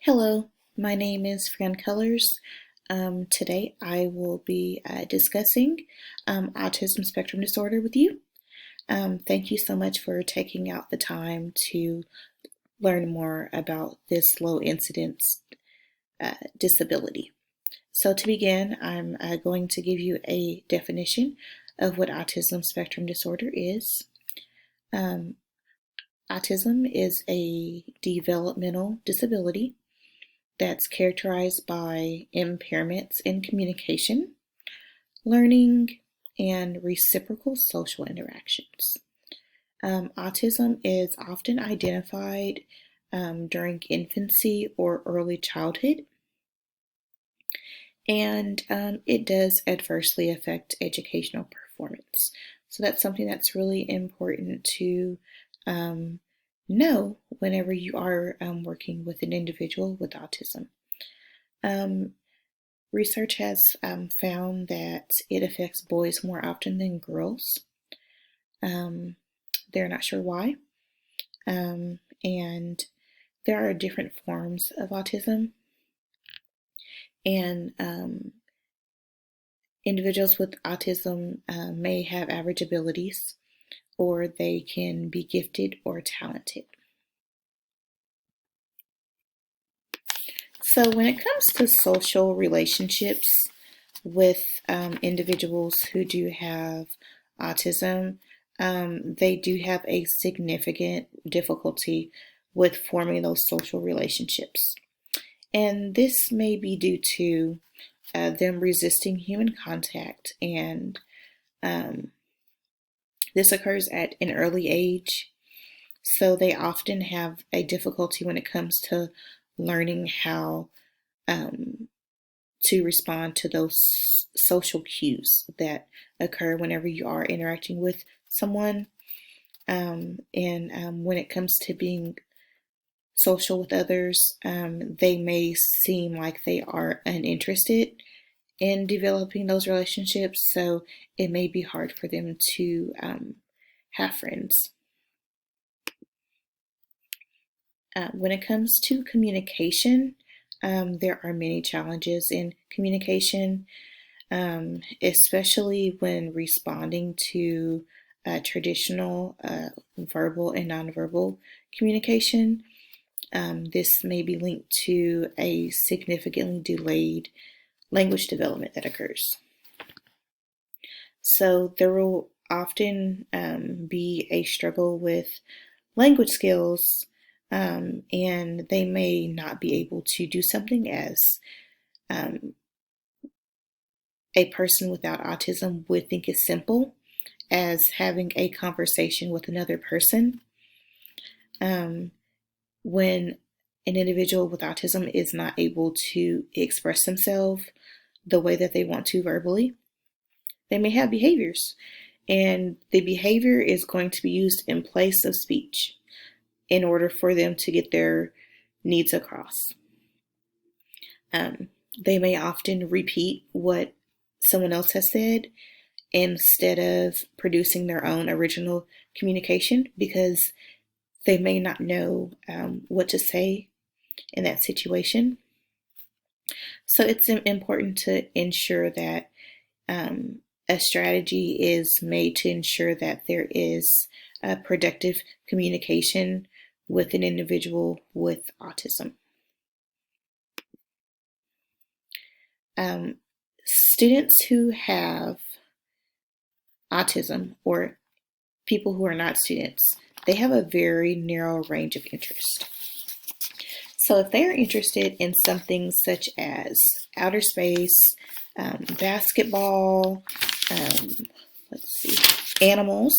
Hello, my name is Fran Colors. Today I will be discussing autism spectrum disorder with you. Thank you so much for taking out the time to learn more about this low incidence disability. So to begin, I'm going to give you a definition of what autism spectrum disorder is. Autism is a developmental disability that's characterized by impairments in communication, learning, and reciprocal social interactions. Autism is often identified during infancy or early childhood, and it does adversely affect educational performance. So that's something that's really important to know whenever you are working with an individual with autism. Research has found that it affects boys more often than girls. They're not sure why. And there are different forms of autism. And individuals with autism may have average abilities, or they can be gifted or talented. So when it comes to social relationships with individuals who do have autism, they do have a significant difficulty with forming those social relationships. And this may be due to them resisting human contact, and this occurs at an early age. So they often have a difficulty when it comes to learning how to respond to those social cues that occur whenever you are interacting with someone. And when it comes to being social with others, they may seem like they are uninterested in developing those relationships, so it may be hard for them to have friends. When it comes to communication, there are many challenges in communication, especially when responding to traditional verbal and nonverbal communication. This may be linked to a significantly delayed language development that occurs. So there will often be a struggle with language skills, and they may not be able to do something as a person without autism would think is simple, as having a conversation with another person. When an individual with autism is not able to express themselves the way that they want to verbally, they may have behaviors, and the behavior is going to be used in place of speech in order for them to get their needs across. They may often repeat what someone else has said instead of producing their own original communication, because they may not know what to say in that situation. So it's important to ensure that a strategy is made to ensure that there is a productive communication with an individual with autism. Students who have autism, or people who are not students, they have a very narrow range of interest. So if they are interested in something such as outer space, basketball, animals,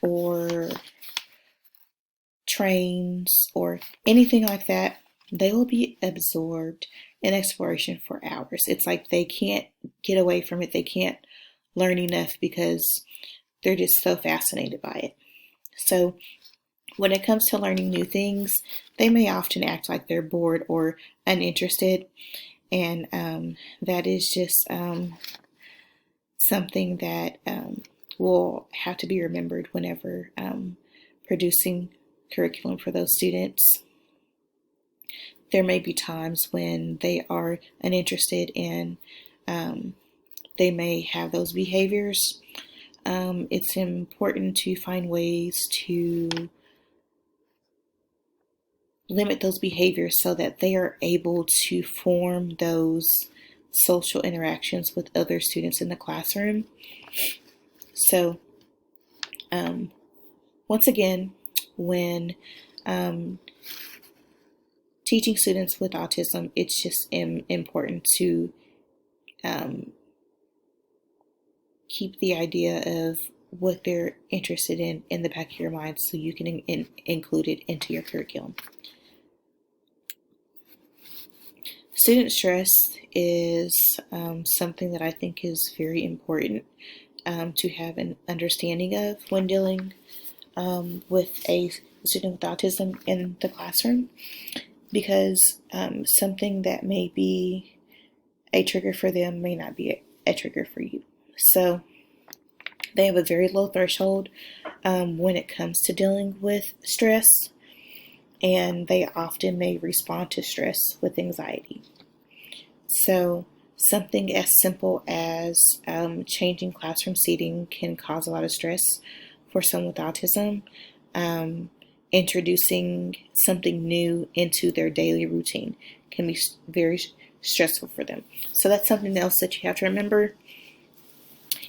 or trains, or anything like that, they will be absorbed in exploration for hours. It's like they can't get away from it. They can't learn enough because they're just so fascinated by it. So when it comes to learning new things, they may often act like they're bored or uninterested, and that is just something that will have to be remembered whenever producing curriculum for those students. there may be times when they are uninterested and they may have those behaviors. It's important to find ways to limit those behaviors so that they are able to form those social interactions with other students in the classroom. So, once again, when teaching students with autism, it's just important to keep the idea of what they're interested in the back of your mind so you can include it into your curriculum. Student stress is something that I think is very important to have an understanding of when dealing with a student with autism in the classroom, because something that may be a trigger for them may not be a trigger for you. So they have a very low threshold when it comes to dealing with stress, and they often may respond to stress with anxiety. So something as simple as changing classroom seating can cause a lot of stress for someone with autism. Introducing something new into their daily routine can be very stressful for them. So that's something else that you have to remember.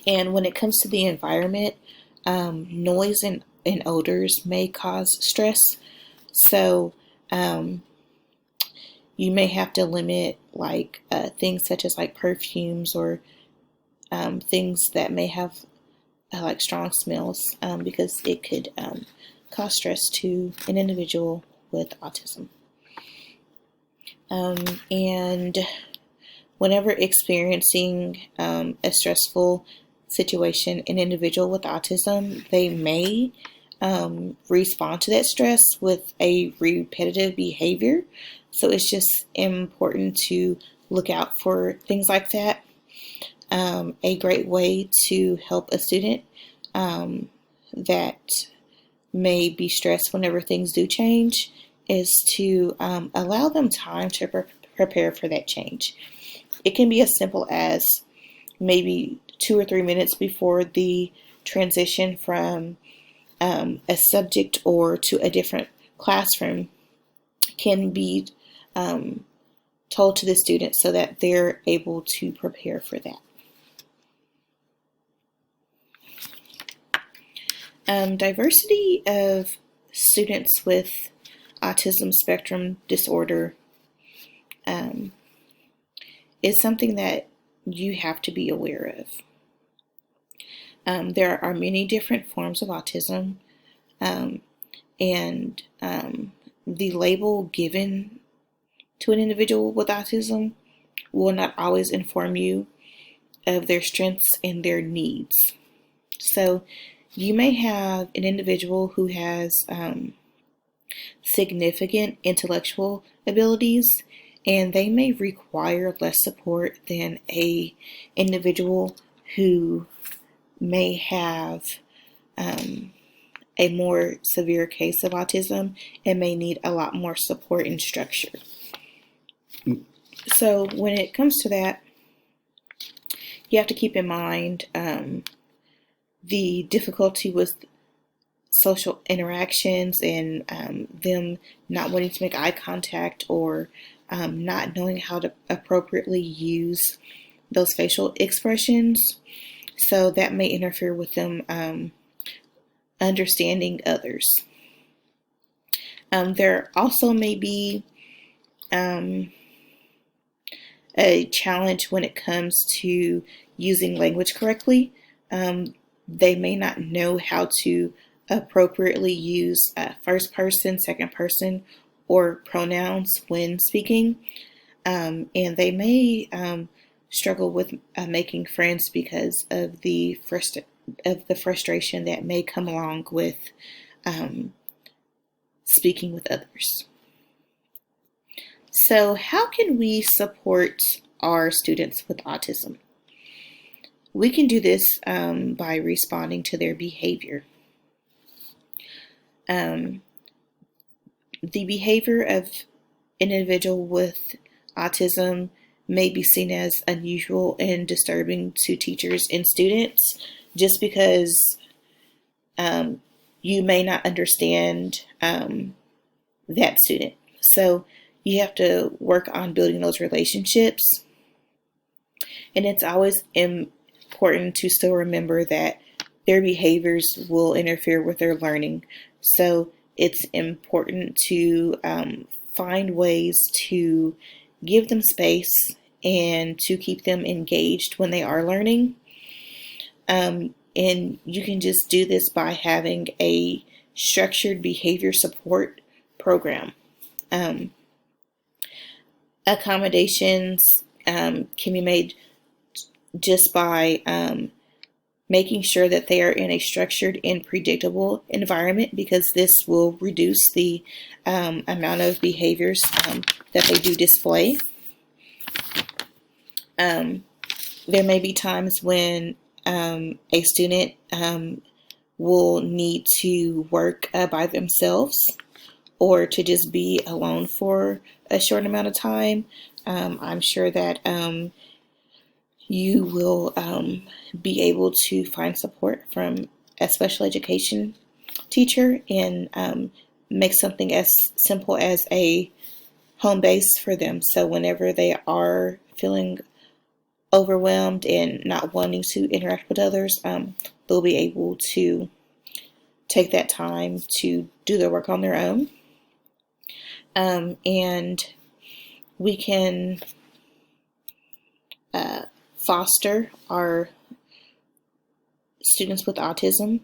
And when it comes to the environment, noise and odors may cause stress. So you may have to limit things such as perfumes or things that may have strong smells, because it could cause stress to an individual with autism. And whenever experiencing a stressful situation, an individual with autism, they may respond to that stress with a repetitive behavior. So it's just important to look out for things like that. A great way to help a student that may be stressed whenever things do change is to allow them time to prepare for that change. It can be as simple as maybe 2 or 3 minutes before the transition from a subject or to a different classroom can be told to the student so that they're able to prepare for that. Diversity of students with autism spectrum disorder is something that you have to be aware of. There are many different forms of autism, and the label given to an individual with autism will not always inform you of their strengths and their needs. So you may have an individual who has significant intellectual abilities, and they may require less support than an individual who may have a more severe case of autism and may need a lot more support and structure. So when it comes to that, you have to keep in mind the difficulty with social interactions and them not wanting to make eye contact or not knowing how to appropriately use those facial expressions. So that may interfere with them understanding others. There also may be a challenge when it comes to using language correctly. They may not know how to appropriately use first person, second person, or pronouns when speaking. And they may struggle with making friends because of the frustration that may come along with speaking with others. So how can we support our students with autism? We can do this by responding to their behavior. The behavior of an individual with autism may be seen as unusual and disturbing to teachers and students just because you may not understand that student. So you have to work on building those relationships. And it's always important to still remember that their behaviors will interfere with their learning. So it's important to find ways to give them space and to keep them engaged when they are learning. And you can just do this by having a structured behavior support program. Accommodations can be made just by making sure that they are in a structured and predictable environment, because this will reduce the amount of behaviors that they do display. There may be times when a student will need to work by themselves or to just be alone for a short amount of time. I'm sure that you will be able to find support from a special education teacher and make something as simple as a home base for them. So whenever they are feeling overwhelmed and not wanting to interact with others, they'll be able to take that time to do their work on their own. And we can foster our students with autism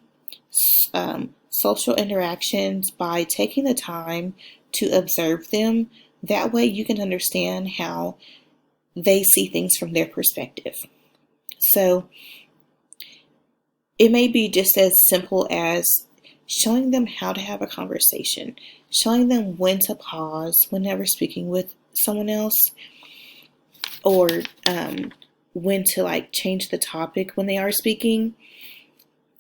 social interactions by taking the time to observe them. That way you can understand how they see things from their perspective. So it may be just as simple as showing them how to have a conversation, showing them when to pause whenever speaking with someone else, or when to change the topic when they are speaking,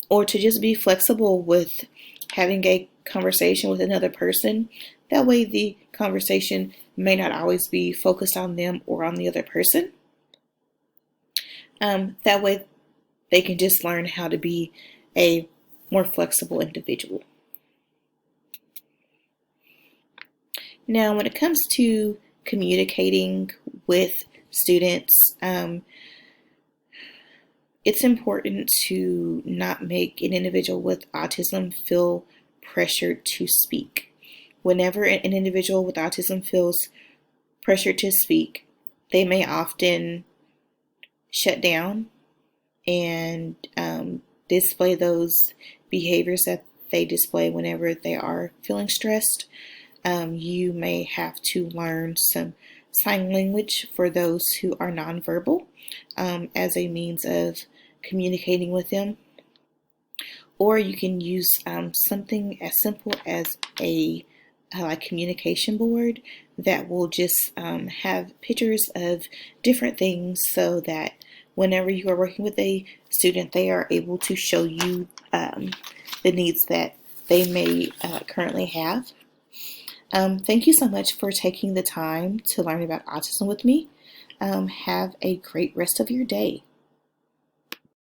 or to just be flexible with having a conversation with another person. That way the conversation may not always be focused on them or on the other person. That way they can just learn how to be a more flexible individual. Now, when it comes to communicating with students, it's important to not make an individual with autism feel pressured to speak. Whenever an individual with autism feels pressured to speak, they may often shut down and display those behaviors that they display whenever they are feeling stressed. You may have to learn some sign language for those who are nonverbal as a means of communicating with them. Or you can use something as simple as a communication board that will just have pictures of different things, so that whenever you are working with a student, they are able to show you the needs that they may currently have. Thank you so much for taking the time to learn about autism with me. Have a great rest of your day.